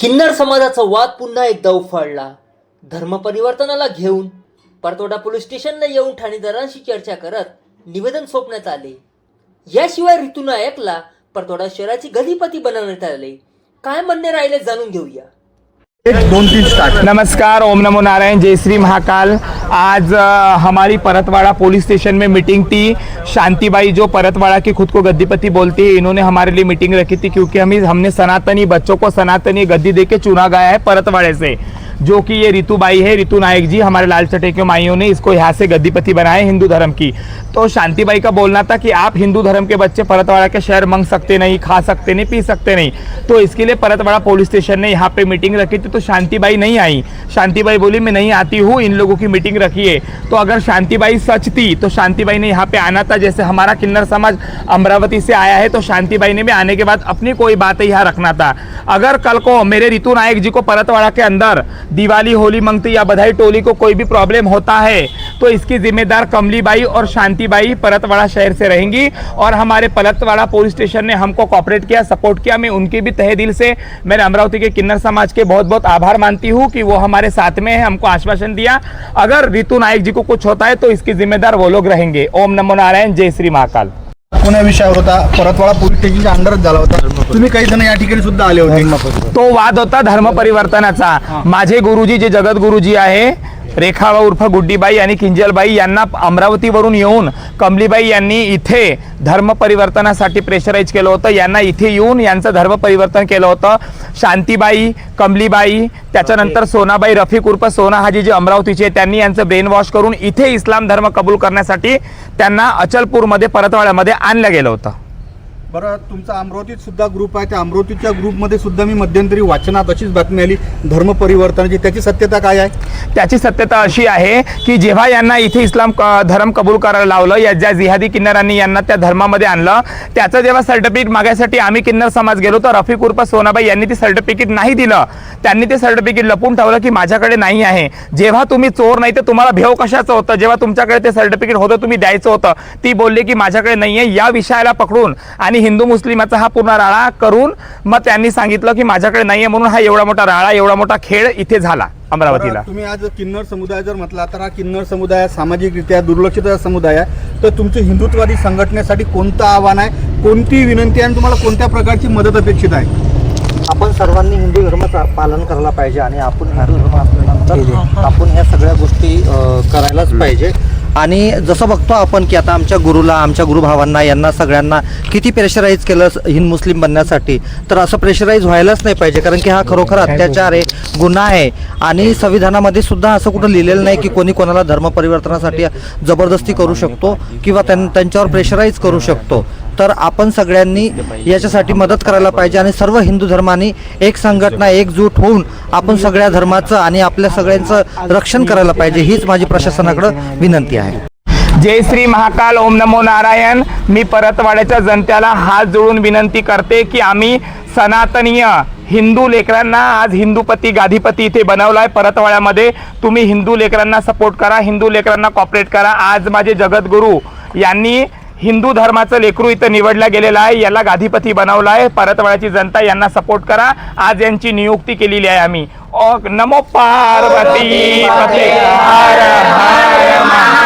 किन्नर समाजाचा वाद पुन्हा एकदा उफाळला। धर्मपरिवर्तनाला घेऊन परतोडा पोलीस स्टेशनला येऊन ठाणेदारांशी चर्चा करत निवेदन सोपण्यात आले। याशिवाय ऋतू नायकला परतोडा शहराची गधीपती बनवण्यात आले। काय म्हणणे राहिले जाणून घेऊया। नमस्कार, ओम नमो नारायण, जय श्री महाकाल। आज हमारी परतवाड़ा पुलिस स्टेशन में मीटिंग थी। शांतिबाई जो परतवाड़ा की खुद को गद्दीपति बोलती है, इन्होंने हमारे लिए मीटिंग रखी थी क्योंकि हमने सनातनी बच्चों को सनातनी गद्दी देके चुना गया है परतवाड़े से, जो कि ये ऋतुबाई है, ऋतु नायक जी, हमारे लाल चटे के माइयों ने इसको यहाँ से गद्दीपति बनाए हिंदू धर्म की। तो शांतिबाई का बोलना था कि आप हिंदू धर्म के बच्चे परतवाड़ा के शहर मंग सकते नहीं, खा सकते नहीं, पी सकते नहीं। तो इसके लिए परतवाड़ा पुलिस स्टेशन ने यहाँ पे मीटिंग रखी थी। तो शांतिबाई नहीं आई। शांतिबाई बोली मैं नहीं आती हूँ, इन लोगों की मीटिंग रखी है। तो अगर शांतिबाई सच थी तो शांतिबाई ने यहाँ पे आना था। जैसे हमारा किन्नर समाज अमरावती से आया है तो शांतिबाई ने भी आने के बाद अपनी कोई बात यहाँ रखना था। अगर कल को मेरे ऋतु नायक जी को परतवाड़ा के अंदर दिवाली, होली मंगती या बधाई टोली को कोई भी प्रॉब्लम होता है तो इसकी जिम्मेदार कमलीबाई और शांतिबाई परतवाड़ा शहर से रहेंगी। और हमारे परतवाड़ा पुलिस स्टेशन ने हमको कोऑपरेट किया, सपोर्ट किया। मैं उनके भी तहे दिल से मेरे अमरावती के किन्नर समाज के बहुत बहुत आभार मानती हूँ कि वो हमारे साथ में है, हमको आश्वासन दिया। अगर ऋतु नायक जी को कुछ होता है तो इसकी जिम्मेदार वो लोग रहेंगे। ओम नमो नारायण, जय श्री महाकाल। कोण्या विषयावर होता? परतवाड़ा पोलीस स्टेशनच्या अंडरच झाला होता। तुम्ही काही जण या ठिकाणी सुद्धा आले होते। तो वाद होता धर्म परिवर्तनाचा। माझे गुरुजी जे जगत गुरुजी आहे, रेखा उर्फ गुड्डीबाई आणि किंजलबाई यांना अमरावतीवरून येऊन कमलीबाई यांनी इथे धर्म परिवर्तनासाठी प्रेशराइज केलं होतं। यांना इथे येऊन यांचं धर्म परिवर्तन केलं होतं। शांतीबाई, कमलीबाई, त्याच्यानंतर सोनाबाई रफिक उर्फ सोना हाजी जे अमरावतीचे, त्यांनी यांचं ब्रेन वॉश करून इथे इस्लाम धर्म कबूल करण्यासाठी त्यांना अचलपूरमध्ये परतवाड्यामध्ये आणलं गेलं होतं। बरं, तुमचा अमरावतीत सुद्धा ग्रुप आहे, त्या अमरावतीच्या ग्रुपमध्ये सुद्धा मी मध्यंतरी वाचनात अशीच बातमी आली धर्म परिवर्तनाची, त्याची सत्यता काय आहे? त्याची सत्यता अशी आहे की जेव्हा यांना इथे इस्लाम धर्म कबूल करायला लावलं, या ज्या जिहादी किन्नरांनी यांना त्या धर्मामध्ये आणलं, त्याचं जेव्हा सर्टिफिकेट मागायसाठी आम्ही किन्नर समाज गेलो तर रफिक उर्फ सोनाबाई यांनी ते सर्टिफिकेट नाही दिलं। त्यांनी ते सर्टिफिकेट लपून ठेवलं की माझ्याकडे नाही आहे। जेव्हा तुम्ही चोर नाही तर तुम्हाला भेव कशाचं होतं? जेव्हा तुमच्याकडे ते सर्टिफिकेट होतं तुम्ही द्यायचं होतं। ती बोलली की माझ्याकडे नाही आहे। या विषयाला पकडून आणि हिंदू मुस्लिमाचा हा पूर्ण राळा करून मग त्यांनी सांगितलं की माझ्याकडे नाहीये, म्हणून हा एवढा मोठा राळा, एवढा मोठा खेळ इथे झाला अमरावतीला। तुम्ही आज किन्नर समुदाय जर म्हटला तर हा किन्नर समुदाय सामाजिकरित्या दुर्लक्षित समुदाय आहे, तर तुमचं हिंदुत्ववादी संघटनेसाठी कोणतं आव्हान आहे, कोणती विनंती आहे आणि तुम्हाला कोणत्या प्रकारची मदत अपेक्षित आहे? आपण सर्वांनी हिंदू धर्माचं पालन करायला पाहिजे आणि आपण हिंदू धर्म असल्यानंतर आपण ह्या सगळ्या गोष्टी करायलाच पाहिजे। आणि जसं बघतो आपण की आता आमच्या गुरुला, आमच्या गुरुभावांना, यांना सगळ्यांना किती प्रेशराईज केलं हिंदू मुस्लिम बनण्यासाठी, तर असं प्रेशराईज व्हायलाच नाही पाहिजे, कारण की हा खरोखर अत्याचार आहे, गुन्हा आहे। आणि संविधानामध्ये सुद्धा असं कुठं लिहिलेलं नाही की कोणी कोणाला धर्म परिवर्तनासाठी जबरदस्ती करू शकतो किंवा त्यांच्यावर प्रेशराईज करू शकतो। तर आपण सगळ्यांनी याच्यासाठी मदत करायला पाहिजे आणि सर्व हिंदू धर्मांनी एक संघटना एकजूट होऊन आपण सगळ्या धर्माचं आणि आपल्या सगळ्यांचं रक्षण करायला पाहिजे, हीच माझी प्रशासनाकडे विनंती आहे। जय श्री महाकाल, ओम नमो नारायण। मी परतवाड्याच्या जनतेला हात जोडून विनंती करते की आम्ही सनातनीय हिंदू लेकरांना आज हिंदूपती गाधीपती इथे बनवलाय परतवाड्यामध्ये। तुम्ही हिंदू लेकरांना सपोर्ट करा, हिंदू लेकरांना कॉपरेट करा। आज माझे जगद्गुरू यांनी हिंदू धर्माचं लेकरू इथं निवडला गेलेला आहे, याला गाधीपती बनवला आहे। परतवाड्याची जनता यांना सपोर्ट करा। आज यांची नियुक्ती केलेली आहे आम्ही। नमो पार्वती पते हर हर